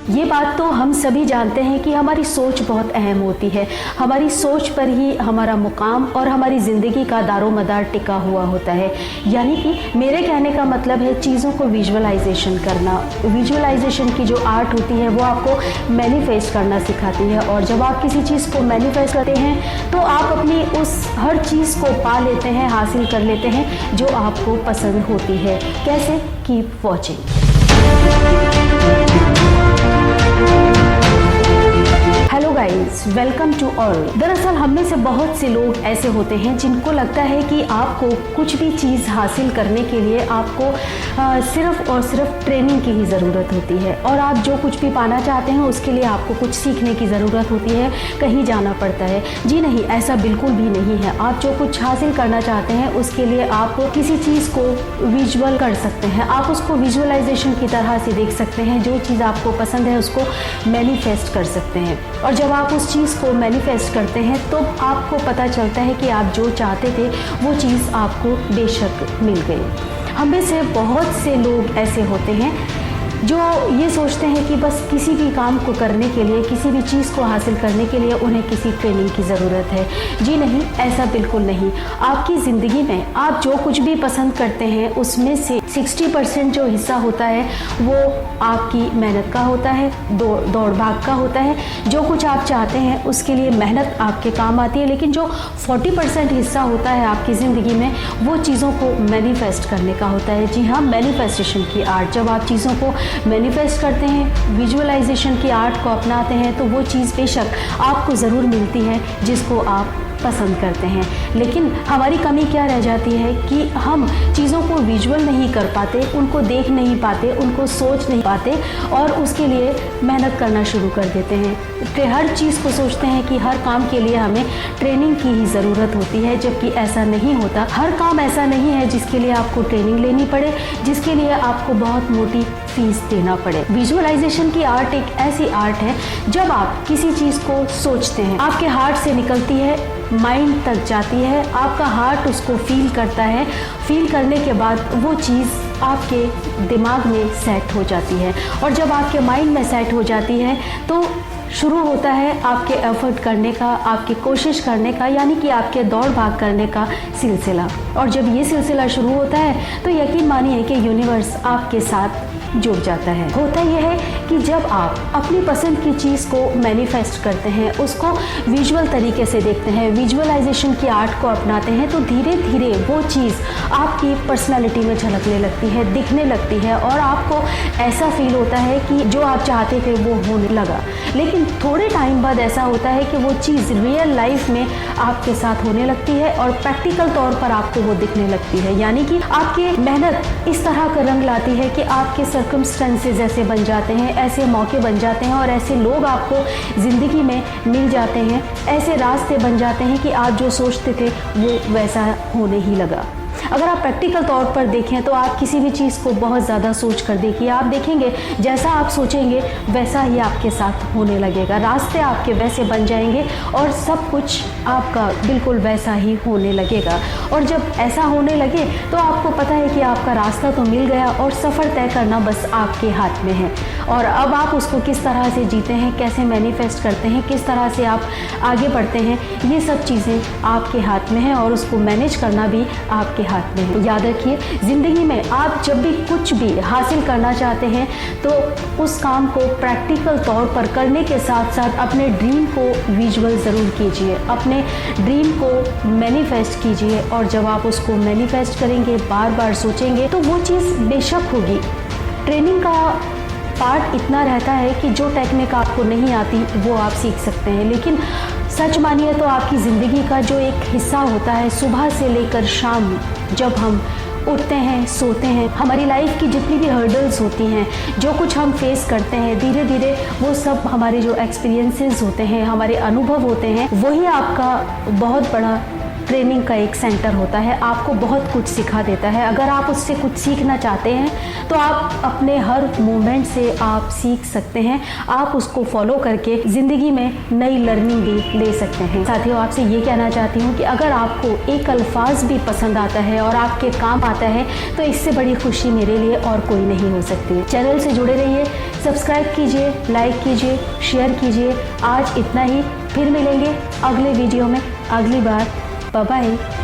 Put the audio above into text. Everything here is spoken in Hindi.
ये बात तो हम सभी जानते हैं कि हमारी सोच बहुत अहम होती है। हमारी सोच पर ही हमारा मुकाम और हमारी ज़िंदगी का दारोमदार टिका हुआ होता है। यानी कि मेरे कहने का मतलब है चीज़ों को विजुअलाइजेशन करना। विजुअलाइजेशन की जो आर्ट होती है वो आपको मैनिफेस्ट करना सिखाती है, और जब आप किसी चीज़ को मैनिफेस्ट करते हैं तो आप अपनी उस हर चीज़ को पा लेते हैं, हासिल कर लेते हैं जो आपको पसंद होती है। कैसे? Keep watching. Hello guys, welcome to all. दरअसल हम में से बहुत से लोग ऐसे होते हैं जिनको लगता है कि आपको कुछ भी चीज़ हासिल करने के लिए आपको सिर्फ और सिर्फ ट्रेनिंग की ही ज़रूरत होती है, और आप जो कुछ भी पाना चाहते हैं उसके लिए आपको कुछ सीखने की ज़रूरत होती है, कहीं जाना पड़ता है। जी नहीं, ऐसा बिल्कुल भी नहीं है। आप जो कुछ हासिल करना चाहते हैं उसके लिए आप किसी चीज़ को विजुअल कर सकते हैं, आप उसको विजुअलाइजेशन की तरह से देख सकते हैं। जो चीज़ आपको पसंद है उसको मैनिफेस्ट कर सकते हैं, और जब आप उस चीज़ को मैनिफेस्ट करते हैं तो आपको पता चलता है कि आप जो चाहते थे वो चीज़ आपको बेशक मिल गई। हम में से बहुत से लोग ऐसे होते हैं जो ये सोचते हैं कि बस किसी भी काम को करने के लिए, किसी भी चीज़ को हासिल करने के लिए उन्हें किसी ट्रेनिंग की ज़रूरत है। जी नहीं, ऐसा बिल्कुल नहीं। आपकी ज़िंदगी में आप जो कुछ भी पसंद करते हैं उसमें से 60% जो हिस्सा होता है वो आपकी मेहनत का होता है, दौड़ भाग का होता है। जो कुछ आप चाहते हैं उसके लिए मेहनत आपके काम आती है, लेकिन जो 40% हिस्सा होता है आपकी ज़िंदगी में वो चीज़ों को मैनिफेस्ट करने का होता है। जी हाँ, मैनिफेस्टेशन की आर्ट। जब आप चीज़ों को मैनिफेस्ट करते हैं, विजुअलाइजेशन की आर्ट को अपनाते हैं, तो वो चीज़ बेशक आपको ज़रूर मिलती है जिसको आप पसंद करते हैं। लेकिन हमारी कमी क्या रह जाती है कि हम चीज़ों को विजुअल नहीं कर पाते, उनको देख नहीं पाते, उनको सोच नहीं पाते, और उसके लिए मेहनत करना शुरू कर देते हैं। हर चीज़ को सोचते हैं कि हर काम के लिए हमें ट्रेनिंग की ही ज़रूरत होती है, जबकि ऐसा नहीं होता। हर काम ऐसा नहीं है जिसके लिए आपको ट्रेनिंग लेनी पड़े, जिसके लिए आपको बहुत मोटी फीस देना पड़े। विजुअलाइजेशन की आर्ट एक ऐसी आर्ट है जब आप किसी चीज़ को सोचते हैं, आपके हार्ट से निकलती है, माइंड तक जाती है, आपका हार्ट उसको फील करता है, फील करने के बाद वो चीज़ आपके दिमाग में सेट हो जाती है, और जब आपके माइंड में सेट हो जाती है तो शुरू होता है आपके एफर्ट करने का, आपकी कोशिश करने का, यानी कि आपके दौड़ भाग करने का सिलसिला। और जब ये सिलसिला शुरू होता है तो यकीन मानिए कि यूनिवर्स आपके साथ जुड़ जाता है। होता यह है कि जब आप अपनी पसंद की चीज़ को मैनिफेस्ट करते हैं, उसको विजुअल तरीके से देखते हैं, विजुअलाइजेशन की आर्ट को अपनाते हैं, तो धीरे धीरे वो चीज़ आपकी पर्सनालिटी में झलकने लगती है, दिखने लगती है, और आपको ऐसा फील होता है कि जो आप चाहते थे वो होने लगा। लेकिन थोड़े टाइम बाद ऐसा होता है कि वो चीज़ रियल लाइफ में आपके साथ होने लगती है और प्रैक्टिकल तौर पर आपको वो दिखने लगती है। यानी कि आपकी मेहनत इस तरह का रंग लाती है कि आपके सर्कमस्टेंसेस ऐसे बन जाते हैं, ऐसे मौके बन जाते हैं, और ऐसे लोग आपको ज़िंदगी में मिल जाते हैं, ऐसे रास्ते बन जाते हैं कि आप जो सोचते थे वो वैसा होने ही लगा। अगर आप प्रैक्टिकल तौर पर देखें तो आप किसी भी चीज़ को बहुत ज़्यादा सोच कर देखिए, आप देखेंगे जैसा आप सोचेंगे वैसा ही आपके साथ होने लगेगा, रास्ते आपके वैसे बन जाएंगे और सब कुछ आपका बिल्कुल वैसा ही होने लगेगा। और जब ऐसा होने लगे तो आपको पता है कि आपका रास्ता तो मिल गया और सफ़र तय करना बस आपके हाथ में है। और अब आप उसको किस तरह से जीते हैं, कैसे मैनिफेस्ट करते हैं, किस तरह से आप आगे बढ़ते हैं, ये सब चीज़ें आपके हाथ में हैं, और उसको मैनेज करना भी आपके हाथ में है। याद रखिए, ज़िंदगी में आप जब भी कुछ भी हासिल करना चाहते हैं तो उस काम को प्रैक्टिकल तौर पर करने के साथ साथ अपने ड्रीम को विजुअल ज़रूर कीजिए, अपने ड्रीम को मैनिफेस्ट कीजिए, और जब आप उसको मैनिफेस्ट करेंगे, बार बार सोचेंगे, तो वो चीज़ बेशक होगी। ट्रेनिंग का पार्ट इतना रहता है कि जो टेक्निक आपको नहीं आती वो आप सीख सकते हैं, लेकिन सच मानिए तो आपकी ज़िंदगी का जो एक हिस्सा होता है, सुबह से लेकर शाम जब हम उठते हैं, सोते हैं, हमारी लाइफ की जितनी भी हर्डल्स होती हैं, जो कुछ हम फेस करते हैं, धीरे धीरे वो सब हमारे जो एक्सपीरियंसेस होते हैं, हमारे अनुभव होते हैं, वही आपका बहुत बड़ा ट्रेनिंग का एक सेंटर होता है, आपको बहुत कुछ सिखा देता है। अगर आप उससे कुछ सीखना चाहते हैं तो आप अपने हर मूवमेंट से आप सीख सकते हैं, आप उसको फॉलो करके ज़िंदगी में नई लर्निंग भी ले सकते हैं। साथियों, आपसे ये कहना चाहती हूँ कि अगर आपको एक अल्फाज भी पसंद आता है और आपके काम आता है तो इससे बड़ी खुशी मेरे लिए और कोई नहीं हो सकती। चैनल से जुड़े रहिए, सब्सक्राइब कीजिए, लाइक कीजिए, शेयर कीजिए। आज इतना ही, फिर मिलेंगे अगले वीडियो में अगली बार। Bye bye.